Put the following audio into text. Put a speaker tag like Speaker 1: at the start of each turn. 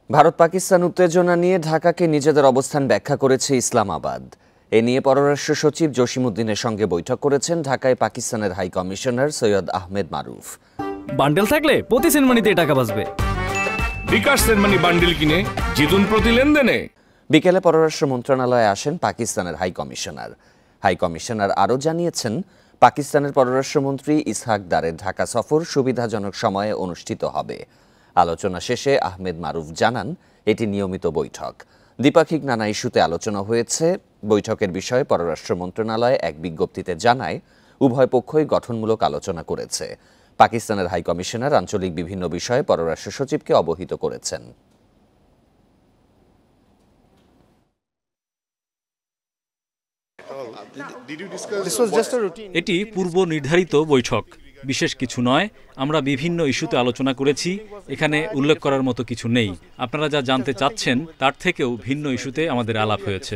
Speaker 1: ভারত পাকিস্তান উত্তেজনা নিয়ে ঢাকাকে নিজেদের অবস্থান ব্যাখ্যা করেছে ইসলামাবাদ। এ নিয়ে পররাষ্ট্র সচিব জসিমউদ্দিনের সঙ্গে বৈঠক করেছেন ঢাকায় পাকিস্তানের হাই কমিশনার সৈয়দ আহমেদ মারুফ।
Speaker 2: বান্ডেল থাকলে প্রতি সেনমানিতে টাকা বাঁচবে।
Speaker 3: বিকাশ সেনমানি বান্ডেল কিনে জিতুন প্রতি লেনদেনে।
Speaker 1: বিকেলে পররাষ্ট্র মন্ত্রণালয়ে আসেন পাকিস্তানের হাই কমিশনার। হাই কমিশনার আরও জানিয়েছেন, পাকিস্তানের পররাষ্ট্রমন্ত্রী ইসহাক দারের ঢাকা সফর সুবিধাজনক সময়ে অনুষ্ঠিত হবে। আলোচনা শেষে আহমেদ মারুফ জানান, এটি নিয়মিত বৈঠক। দ্বিপাক্ষিক নানা ইস্যুতে আলোচনা হয়েছে। বৈঠকের বিষয়ে পররাষ্ট্র মন্ত্রণালয় এক বিজ্ঞপ্তিতে জানায়, উভয় পক্ষই গঠনমূলক আলোচনা করেছে। পাকিস্তানের হাই কমিশনার আঞ্চলিক বিভিন্ন বিষয়ে পররাষ্ট্র সচিবকে অবহিত করেছেন।
Speaker 4: এটি পূর্ব নির্ধারিত বৈঠক, বিশেষ কিছু নয়। আমরা বিভিন্ন ইস্যুতে আলোচনা করেছি, এখানে উল্লেখ করার মতো কিছু নেই। আপনারা যা জানতে চাচ্ছেন তার থেকেও ভিন্ন ইস্যুতে আমাদের আলাপ হয়েছে।